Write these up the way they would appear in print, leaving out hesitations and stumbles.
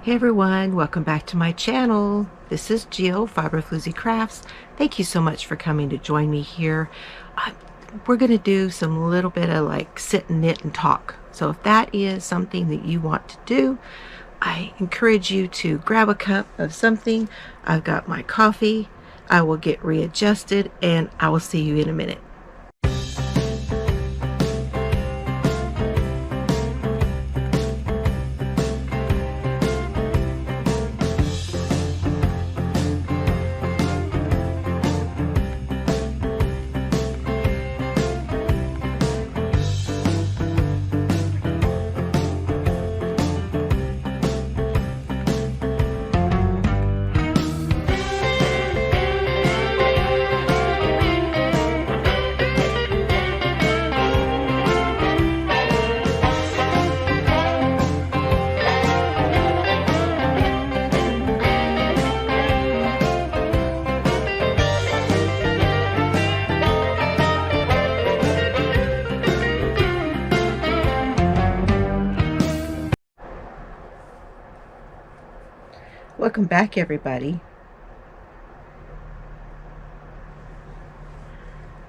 Hey everyone, welcome back to my channel. This is Jill, Floozie Crafts. Thank you so much for coming to join me here. We're going to do some little bit of like sit and knit and talk. So if that is something that you want to do, I encourage you to grab a cup of something. I've got my coffee. I will get readjusted and I will see you in a minute. Welcome back, everybody.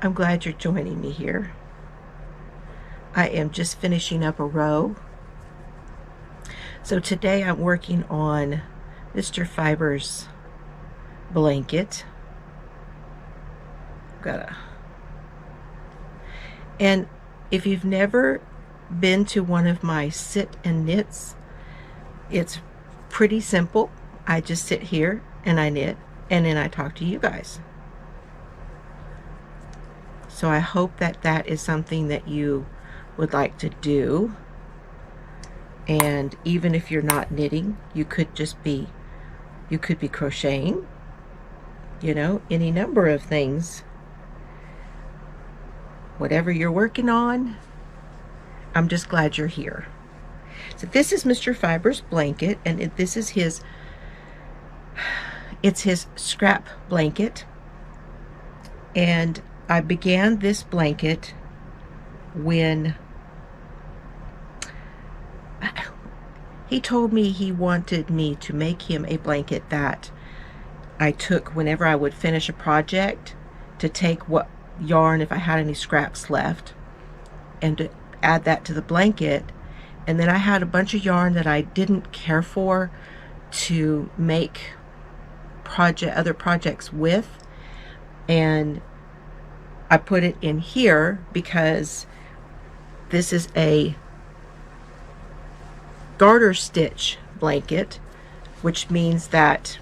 I'm glad you're joining me here. I am just finishing up a row. So today I'm working on Mr. Fiber's blanket. And if you've never been to one of my sit and knits, it's pretty simple. I just sit here and I knit and then I talk to you guys. So I hope that that is something that you would like to do. And even if you're not knitting, you could be crocheting, you know, any number of things. Whatever you're working on, I'm just glad you're here. So this is Mr. Fiber's blanket, and this is it's his scrap blanket. And I began this blanket when he told me he wanted me to make him a blanket that I took whenever I would finish a project, to take what yarn, if I had any scraps left, and to add that to the blanket. And then I had a bunch of yarn that I didn't care for to make other projects with, and I put it in here because this is a garter stitch blanket, which means that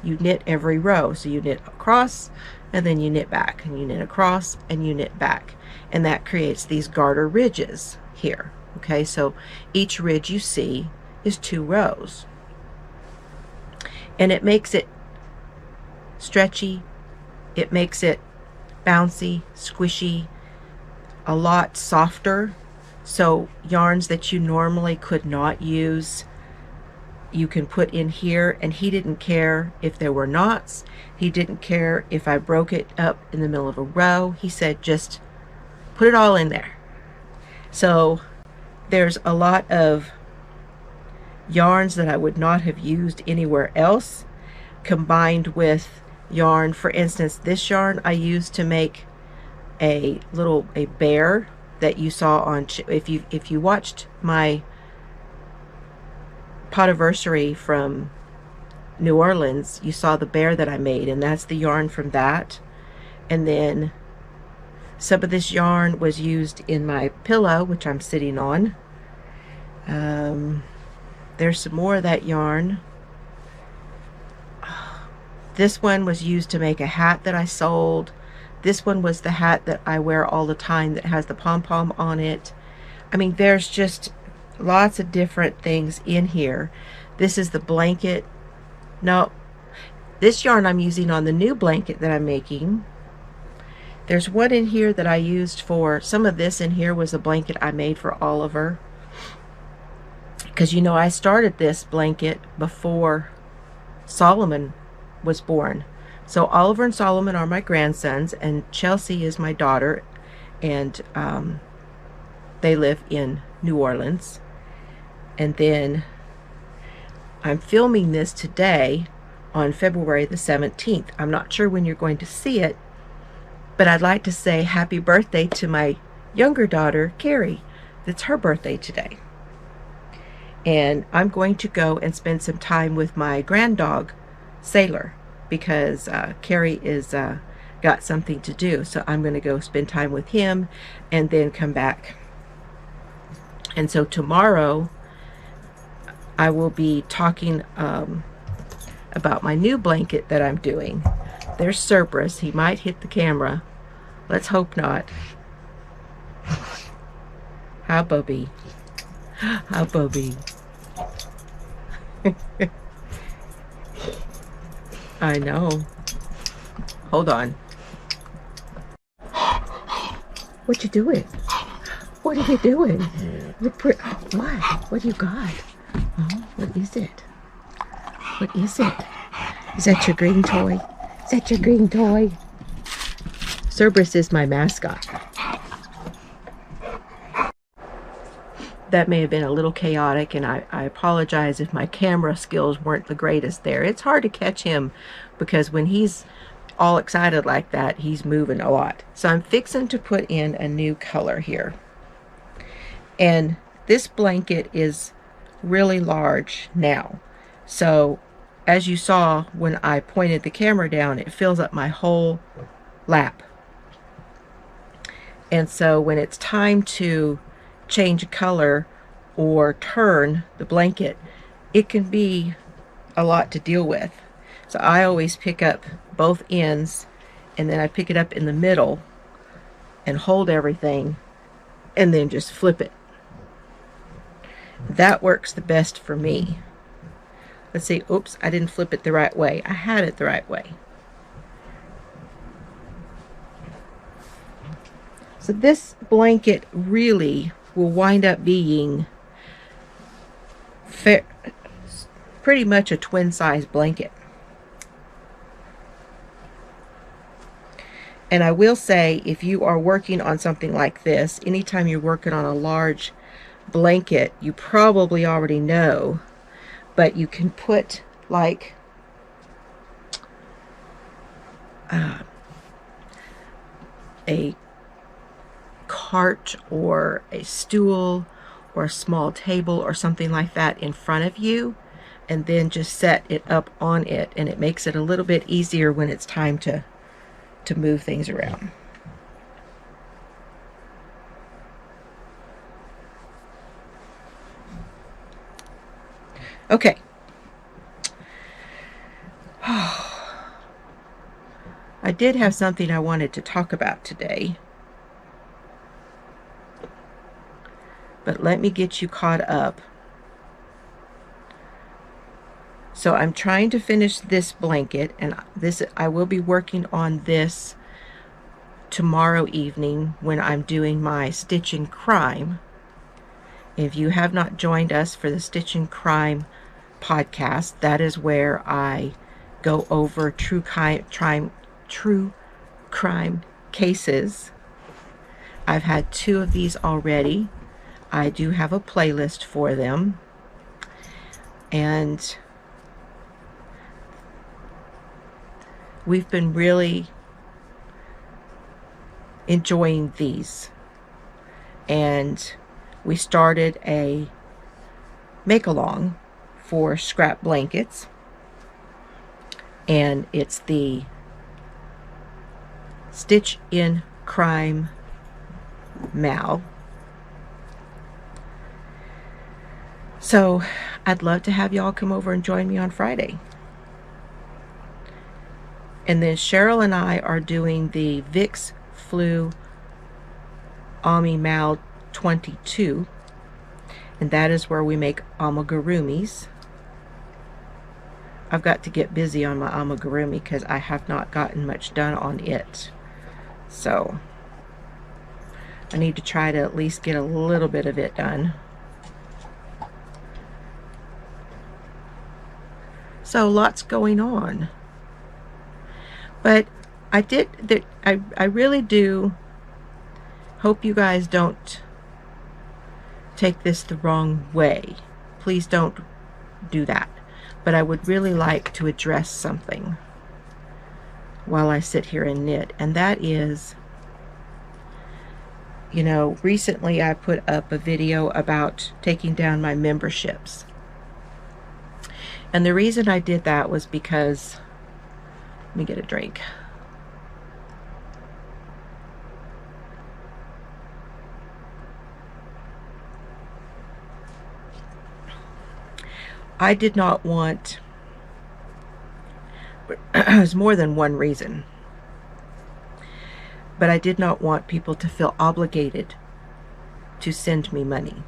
you knit every row. So you knit across and then you knit back, and you knit across and you knit back, and that creates these garter ridges here. Okay, so each ridge you see is 2 rows, and it makes it stretchy, it makes it bouncy, squishy, a lot softer. So yarns that you normally could not use, you can put in here. And he didn't care if there were knots, he didn't care if I broke it up in the middle of a row. He said just put it all in there. So there's a lot of yarns that I would not have used anywhere else, combined with yarn. For instance, this yarn I used to make a bear that you saw on, if you watched my Potiversary from New Orleans, you saw the bear that I made, and that's the yarn from that. And then some of this yarn was used in my pillow, which I'm sitting on. There's some more of that yarn. This one was used to make a hat that I sold. This one was the hat that I wear all the time that has the pom-pom on it. I mean, there's just lots of different things in here. This is the blanket. No, this yarn I'm using on the new blanket that I'm making. There's one in here that I used for, some of this in here was a blanket I made for Oliver. Because, you know, I started this blanket before Solomon was born. So Oliver and Solomon are my grandsons, and Chelsea is my daughter, and they live in New Orleans. And then I'm filming this today on February the 17th. I'm not sure when you're going to see it, but I'd like to say happy birthday to my younger daughter, Carrie. It's her birthday today. And I'm going to go and spend some time with my grand dog, Sailor, because Carrie is got something to do. So I'm going to go spend time with him and then come back. And so tomorrow I will be talking about my new blanket that I'm doing. There's Cerberus. He might hit the camera. Let's hope not. Hi, Bubby. Hi, Bubby. I know. Hold on. What you doing? What are you doing? What? What do you got? Oh, what is it? What is it? Is that your green toy? Is that your green toy? Cerberus is my mascot. That may have been a little chaotic, and I apologize if my camera skills weren't the greatest there. It's hard to catch him because when he's all excited like that, he's moving a lot. So I'm fixing to put in a new color here. And this blanket is really large now. So as you saw when I pointed the camera down, it fills up my whole lap. And so when it's time to change color or turn the blanket, it can be a lot to deal with. So I always pick up both ends, and then I pick it up in the middle and hold everything and then just flip it. That works the best for me. Let's see. Oops, I didn't flip it the right way. I had it the right way. So this blanket really will wind up being pretty much a twin size blanket. And I will say, if you are working on something like this, anytime you're working on a large blanket, you probably already know, but you can put like a cart or a stool or a small table or something like that in front of you, and then just set it up on it, and it makes it a little bit easier when it's time to move things around. Okay. I did have something I wanted to talk about today, but let me get you caught up. So I'm trying to finish this blanket, and I will be working on this tomorrow evening when I'm doing my Stitch and Crime. If you have not joined us for the Stitch and Crime podcast, that is where I go over true crime cases. I've had 2 of these already. I do have a playlist for them, and we've been really enjoying these. And we started a make-along for scrap blankets, and it's the Stitch in Crime Mal. So I'd love to have y'all come over and join me on Friday. And then Cheryl and I are doing the Vicks Flu Ami Mal 22, and that is where we make amigurumis. I've got to get busy on my amigurumi because I have not gotten much done on it. So I need to try to at least get a little bit of it done. So lots going on. But I really do hope you guys don't take this the wrong way. Please don't do that. but I would really like to address something while I sit here and knit, and that is, you know, recently I put up a video about taking down my memberships. And the reason I did that was because, let me get a drink. I did not want, there's more than one reason, but I did not want people to feel obligated to send me money,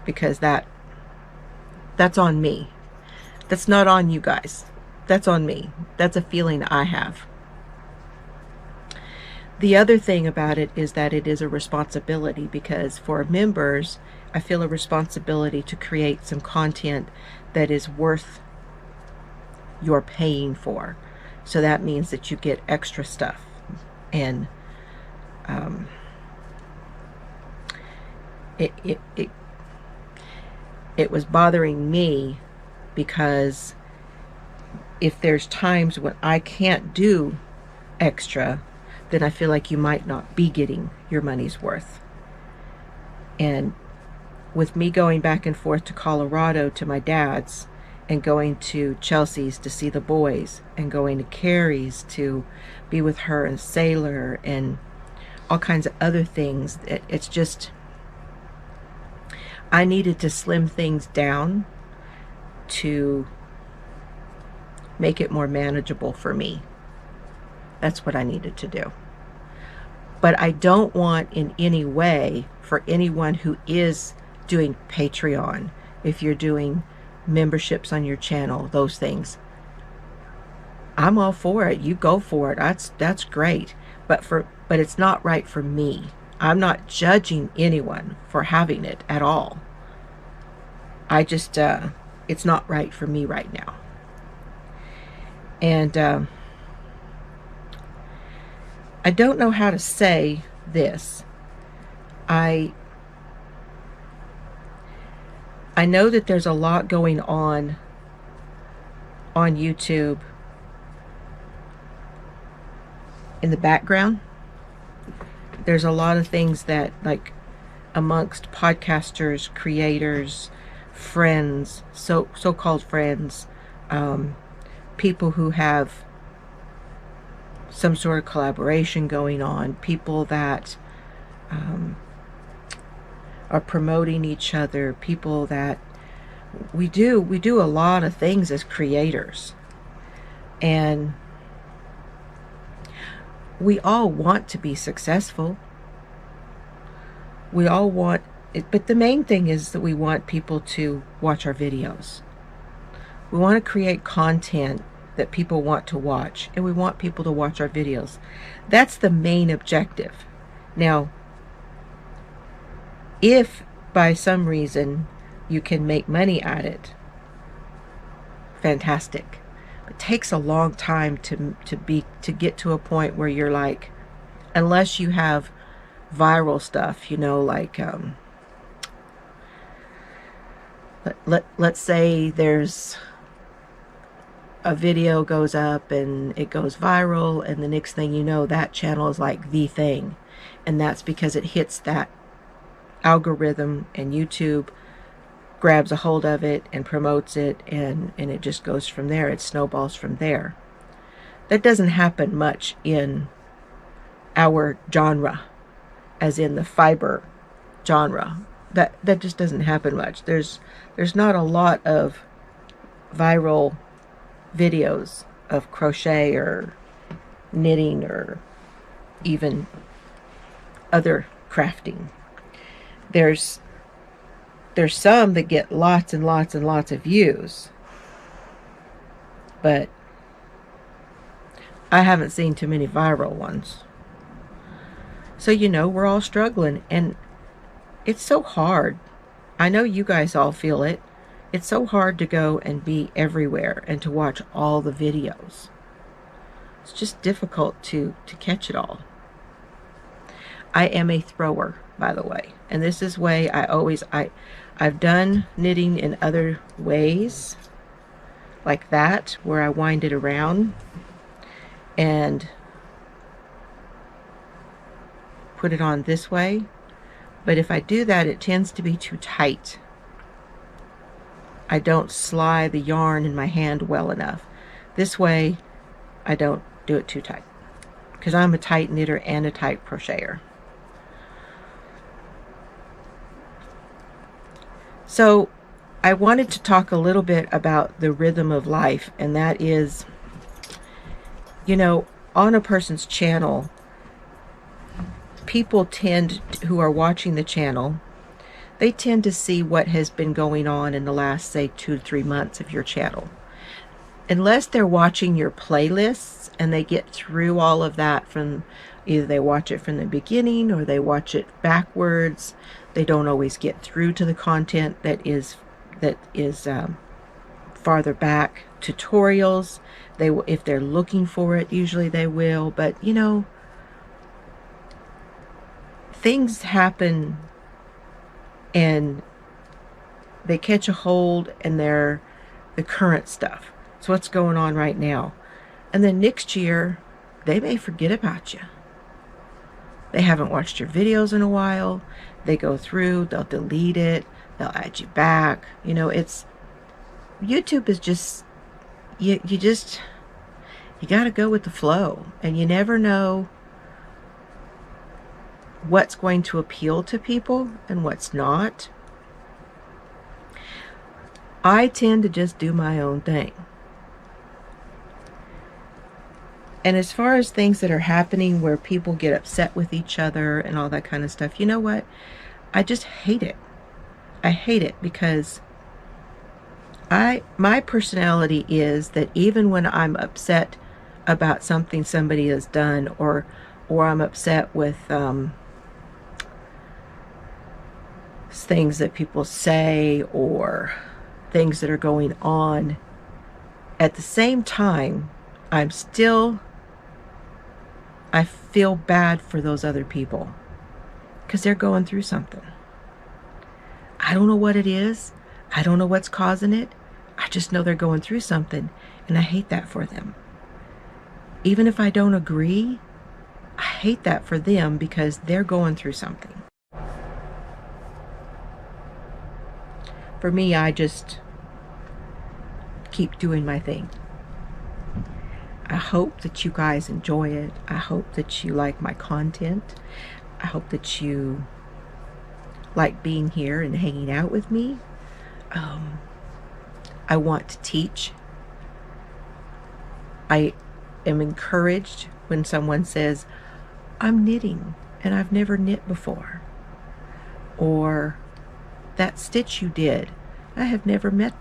because that's on me. That's not on you guys. That's on me. That's a feeling I have. The other thing about it is that it is a responsibility, because for members, I feel a responsibility to create some content that is worth your paying for. So that means that you get extra stuff. And it was bothering me, because if there's times when I can't do extra, then I feel like you might not be getting your money's worth. And with me going back and forth to Colorado to my dad's, and going to Chelsea's to see the boys, and going to Carrie's to be with her and Sailor, and all kinds of other things, it's just, I needed to slim things down to make it more manageable for me. That's what I needed to do. But I don't want in any way for anyone who is doing Patreon, if you're doing memberships on your channel, those things, I'm all for it. You go for it. That's great. But it's not right for me. I'm not judging anyone for having it at all. I just it's not right for me right now. And I don't know how to say this. I know that there's a lot going on YouTube in the background. There's a lot of things that, like, amongst podcasters, creators, friends, so-called friends, people who have some sort of collaboration going on, people that are promoting each other, people that we do a lot of things as creators, and we all want to be successful. We all want it, but the main thing is that we want people to watch our videos. We want to create content that people want to watch, and we want people to watch our videos. That's the main objective. Now, if by some reason you can make money at it, fantastic. It takes a long time to get to a point where you're like, unless you have viral stuff, you know, like let's say there's a video goes up and it goes viral, and the next thing you know, that channel is like the thing, and that's because it hits that algorithm, and YouTube grabs a hold of it and promotes it, and it just goes from there. It snowballs from there. That doesn't happen much in our genre, as in the fiber genre. That just doesn't happen much. There's not a lot of viral videos of crochet or knitting or even other crafting. There's some that get lots and lots and lots of views, but I haven't seen too many viral ones. So, you know, we're all struggling, and it's so hard. I know you guys all feel it. It's so hard to go and be everywhere and to watch all the videos. It's just difficult to catch it all. I am a thrower, by the way, and this is way I've done knitting in other ways, like that, where I wind it around and put it on this way. But if I do that, it tends to be too tight. I don't slide the yarn in my hand well enough. This way, I don't do it too tight, because I'm a tight knitter and a tight crocheter. So I wanted to talk a little bit about the rhythm of life, and that is, you know, on a person's channel, people tend, who are watching the channel, they tend to see what has been going on in the last, say, 2 to 3 months of your channel. Unless they're watching your playlists and they get through all of that from, either they watch it from the beginning or they watch it backwards, they don't always get through to the content that is farther back. Tutorials, they will, if they're looking for it, usually they will. But you know, things happen and they catch a hold, and they're the current stuff. It's what's going on right now. And then next year, they may forget about you. They haven't watched your videos in a while. They go through, they'll delete it, they'll add you back. You know, it's, YouTube is just, you got to go with the flow, and you never know what's going to appeal to people and what's not. I tend to just do my own thing. And as far as things that are happening where people get upset with each other and all that kind of stuff, you know what? I just hate it. I hate it because my personality is that even when I'm upset about something somebody has done, or I'm upset with things that people say or things that are going on, at the same time, I feel bad for those other people because they're going through something. I don't know what it is. I don't know what's causing it. I just know they're going through something, and I hate that for them. Even if I don't agree, I hate that for them because they're going through something. For me, I just keep doing my thing. I hope that you guys enjoy it. I hope that you like my content. I hope that you like being here and hanging out with me. I want to teach. I am encouraged when someone says, I'm knitting and I've never knit before. Or that stitch you did, I have never met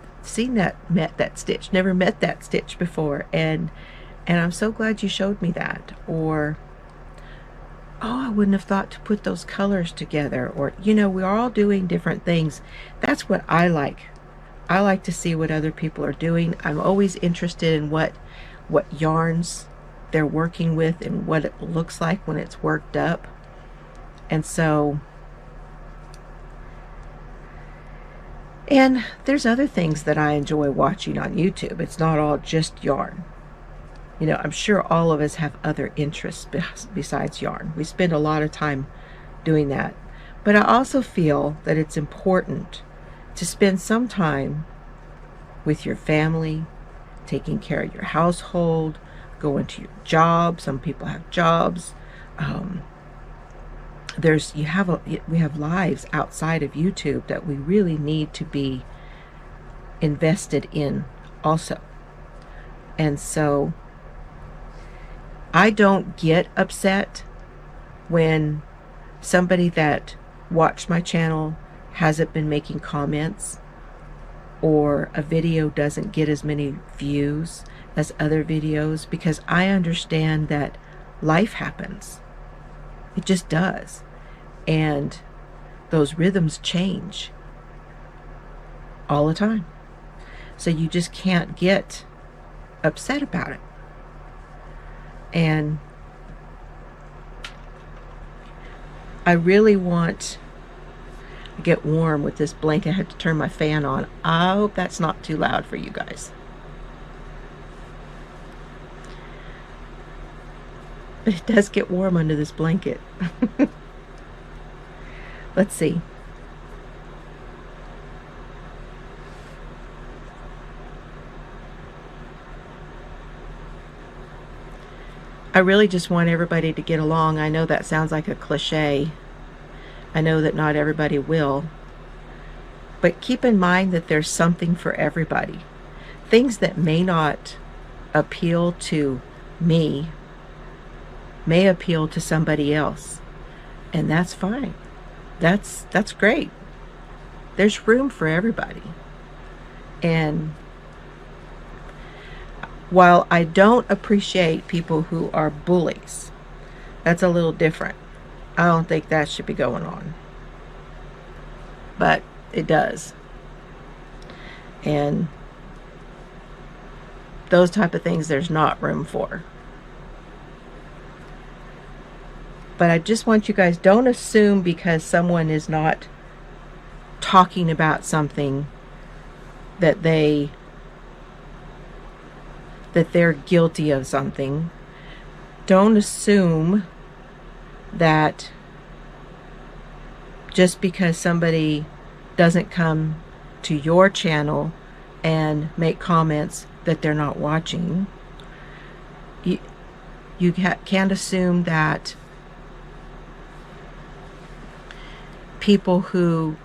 that stitch before, and I'm so glad you showed me that. Or, oh, I wouldn't have thought to put those colors together. Or, you know, we're all doing different things. That's what I like. I like to see what other people are doing. I'm always interested in what yarns they're working with and what it looks like when it's worked up. And so, and there's other things that I enjoy watching on YouTube. It's not all just yarn. You know, I'm sure all of us have other interests besides yarn. We spend a lot of time doing that. But I also feel that it's important to spend some time with your family, taking care of your household, going to your job. Some people have jobs. We have lives outside of YouTube that we really need to be invested in also. And so I don't get upset when somebody that watched my channel hasn't been making comments, or a video doesn't get as many views as other videos, because I understand that life happens. It just does. And those rhythms change all the time. So you just can't get upset about it. And I really want to get warm with this blanket. I had to turn my fan on. I hope that's not too loud for you guys. But it does get warm under this blanket. Let's see. I really just want everybody to get along. I know that sounds like a cliche. I know that not everybody will. But keep in mind that there's something for everybody. Things that may not appeal to me may appeal to somebody else. And that's fine. That's great. There's room for everybody. And while I don't appreciate people who are bullies, that's a little different. I don't think that should be going on. But it does. And those type of things there's not room for. But I just want you guys, don't assume because someone is not talking about something that they're guilty of something. Don't assume that just because somebody doesn't come to your channel and make comments that they're not watching. You can't assume that people who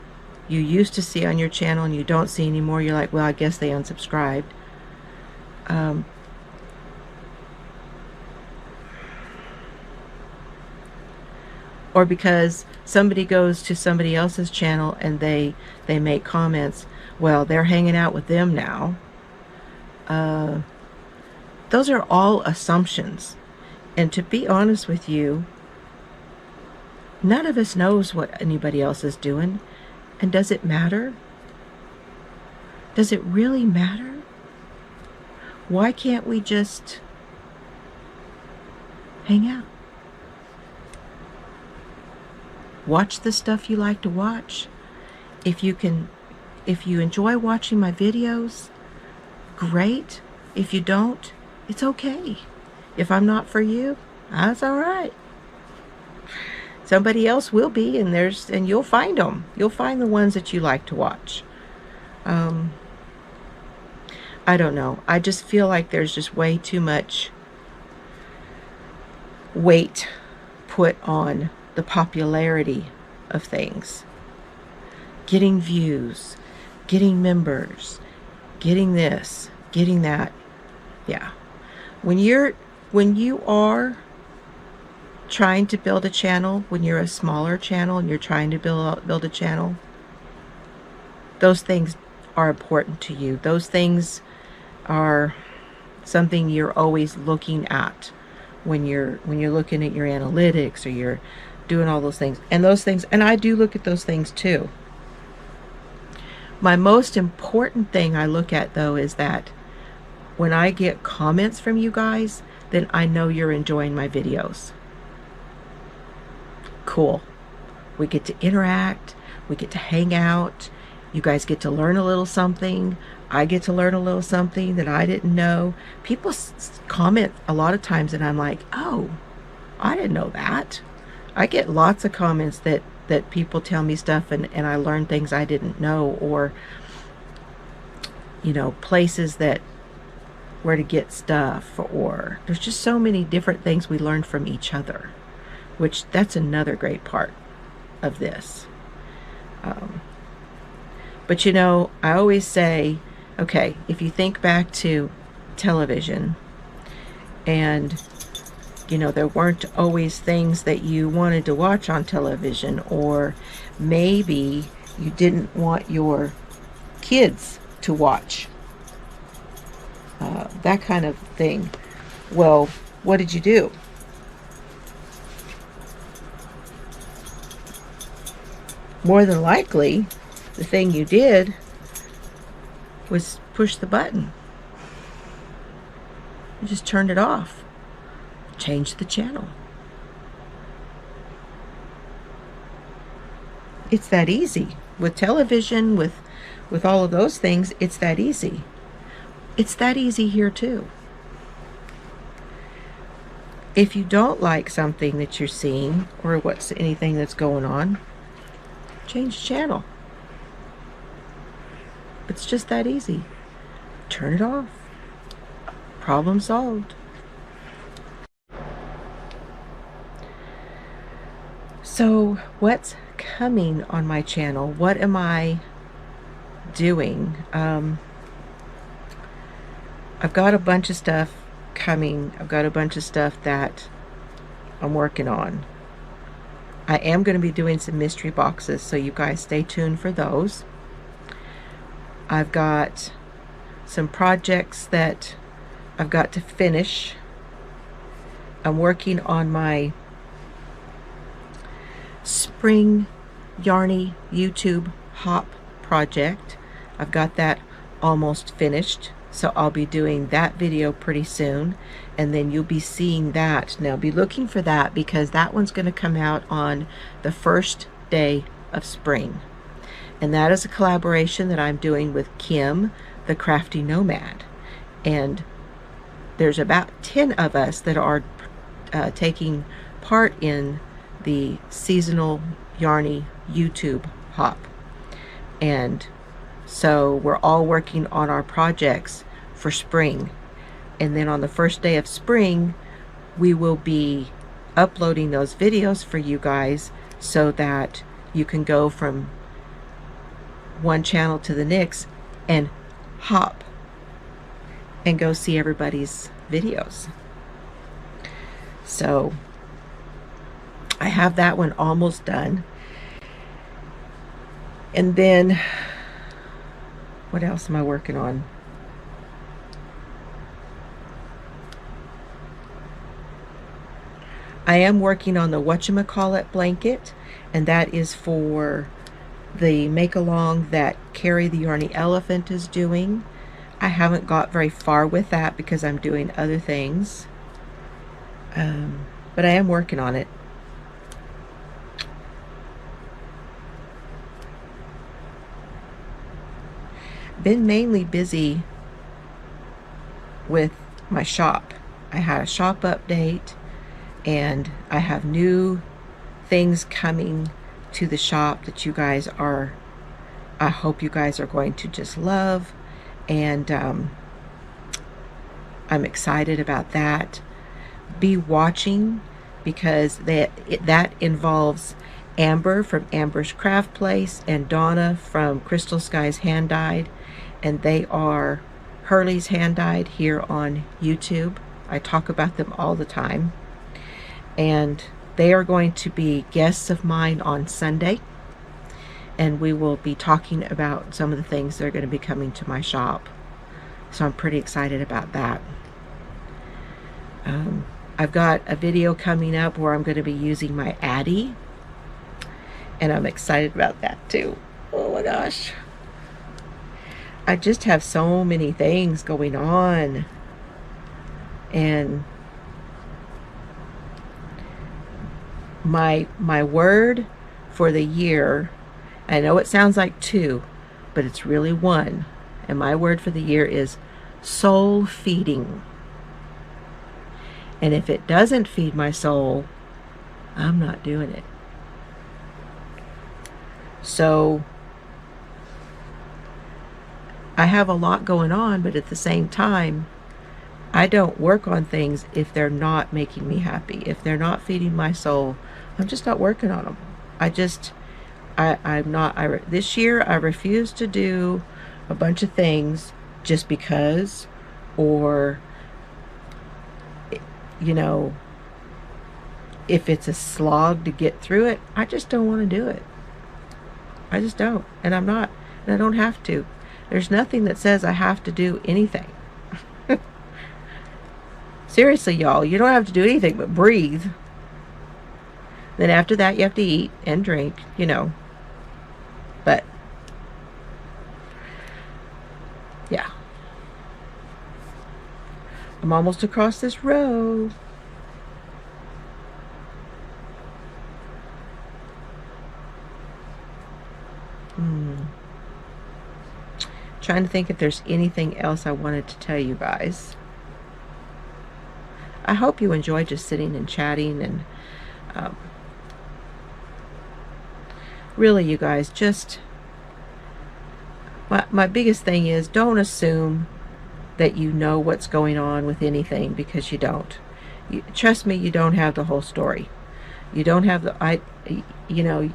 you used to see on your channel and you don't see anymore, you're like, well, I guess they unsubscribed. Or because somebody goes to somebody else's channel and they make comments, well, they're hanging out with them now. Those are all assumptions. And to be honest with you, none of us knows what anybody else is doing. And does it matter? Does it really matter? Why can't we just hang out? Watch the stuff you like to watch. If you enjoy watching my videos, great. If you don't, it's okay. If I'm not for you, that's all right. Somebody else will be, and you'll find them. You'll find the ones that you like to watch. I don't know. I just feel like there's just way too much weight put on the popularity of things. Getting views, getting members, getting this, getting that. Yeah. When you are trying to build a channel, when you're a smaller channel and you're trying to build a channel, those things are important to you. Those things are something you're always looking at when you're looking at your analytics, or you're doing all those things. And I do look at those things too. My most important thing I look at, though, is that when I get comments from you guys, then I know you're enjoying my videos. Cool. We get to interact. We get to hang out. You guys get to learn a little something. I get to learn a little something that I didn't know. People comment a lot of times and I'm like, oh, I didn't know that. I get lots of comments that people tell me stuff and I learn things I didn't know, or, you know, places that where to get stuff, or there's just so many different things we learn from each other, which that's another great part of this. But you know, I always say, okay, if you think back to television, and you know, there weren't always things that you wanted to watch on television, or maybe you didn't want your kids to watch that kind of thing. Well, what did you do? More than likely, the thing you did was push the button. You just turned it off. Changed the channel. It's that easy. With television, with all of those things, it's that easy. It's that easy here too. If you don't like something that you're seeing or what's anything that's going on, change channel. It's just that easy. Turn it off. Problem solved. So what's coming on my channel? What am I doing? I've got a bunch of stuff coming. I've got a bunch of stuff that I'm working on. I am going to be doing some mystery boxes, so you guys stay tuned for those. I've got some projects that I've got to finish. I'm working on my spring yarny YouTube hop project. I've got that almost finished, so I'll be doing that video pretty soon, and then you'll be seeing that. Now be looking for that, because that one's going to come out on the first day of spring, and that is a collaboration that I'm doing with Kim the Crafty Nomad, and there's about 10 of us that are taking part in the seasonal yarny YouTube hop. And so we're all working on our projects for spring, and then on the first day of spring we will be uploading those videos for you guys, so that you can go from one channel to the next and hop and go see everybody's videos. So I have that one almost done. And then what else am I working on? I am working on the whatchamacallit blanket, and that is for the make-along that Carrie the Yarny Elephant is doing. I haven't got very far with that because I'm doing other things, but I am working on it. Been mainly busy with my shop. I had a shop update, and I have new things coming to the shop that you guys are, I hope you guys are going to just love, and I'm excited about that. Be watching, because that involves Amber from Amber's Craft Place and Donna from Crystal Skies Hand Dyed, and they are Hurley's Hand Dyed here on YouTube. I talk about them all the time, and they are going to be guests of mine on Sunday, and we will be talking about some of the things that are going to be coming to my shop. So I'm pretty excited about that. I've got a video coming up where I'm going to be using my Addy, and I'm excited about that too. Oh my gosh. I just have so many things going on, and my word for the year, I know it sounds like 2, but it's really 1, and my word for the year is soul feeding. And if it doesn't feed my soul, I'm not doing it. So I have a lot going on, but at the same time, I don't work on things if they're not making me happy. If they're not feeding my soul, I'm just not working on them. This year I refuse to do a bunch of things just because, or, you know, if it's a slog to get through it, I just don't want to do it. I just don't. And I'm not, and I don't have to. There's nothing that says I have to do anything. Seriously, y'all, you don't have to do anything but breathe. Then after that, you have to eat and drink, you know. But, yeah. I'm almost across this road. Trying to think if there's anything else I wanted to tell you guys. I hope you enjoy just sitting and chatting. And really, you guys, just my biggest thing is, don't assume that you know what's going on with anything, because you don't. Trust me, you don't have the whole story. You don't have you know,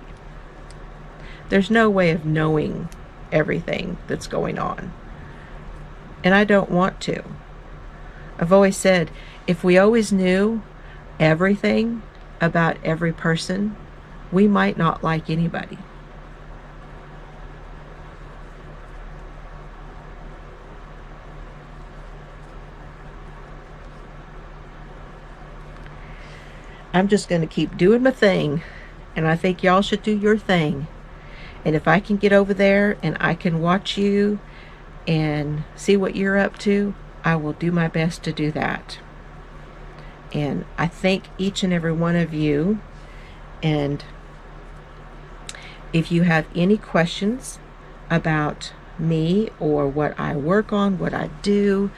there's no way of knowing everything that's going on. And I don't want to. I've always said, if we always knew everything about every person, we might not like anybody. I'm just going to keep doing my thing, and I think y'all should do your thing. And if I can get over there and I can watch you and see what you're up to, I will do my best to do that. And I thank each and every one of you. And if you have any questions about me or what I work on, what I do,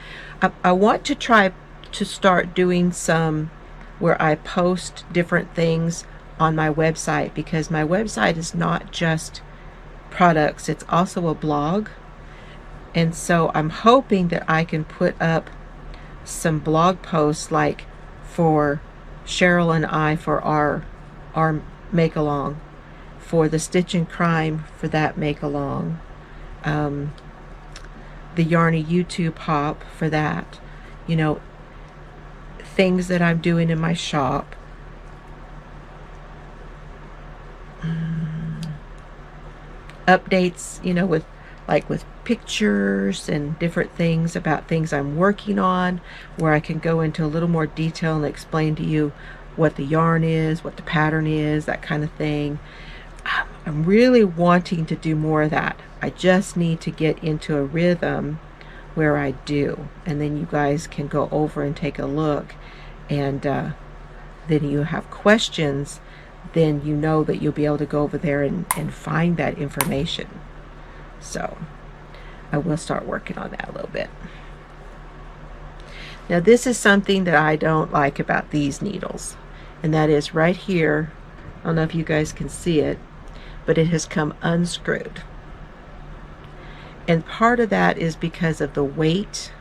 I want to try to start doing some where I post different things on my website, because my website is not just products, it's also a blog. And so I'm hoping that I can put up some blog posts, like for Cheryl and I, for our make along, for the Stitch and Crime, for that make along, the Yarny YouTube hop for that, you know, things that I'm doing in my shop. Updates, you know, with pictures and different things about things I'm working on, where I can go into a little more detail and explain to you what the yarn is, what the pattern is, that kind of thing. I'm really wanting to do more of that. I just need to get into a rhythm where I do, and then you guys can go over and take a look, and then you have questions, then you know that you'll be able to go over there and find that information. So I will start working on that a little bit. Now this is something that I don't like about these needles, and that is right here. I don't know if you guys can see it, but it has come unscrewed. And part of that is because of the weight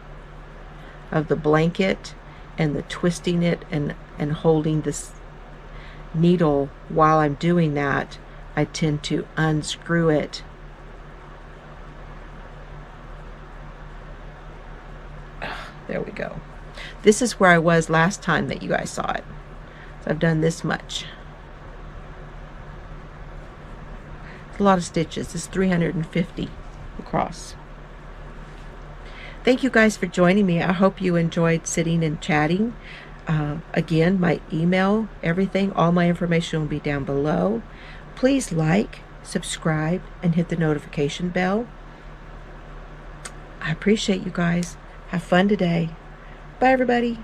of the blanket and the twisting it and holding this needle while I'm doing that. I tend to unscrew it. There we go. This is where I was last time that you guys saw it. So I've done this much. It's a lot of stitches. It's 350 across. Thank you guys for joining me. I hope you enjoyed sitting and chatting. Again, my email, everything, all my information will be down below. Please like, subscribe, and hit the notification bell. I appreciate you guys. Have fun today. Bye, everybody.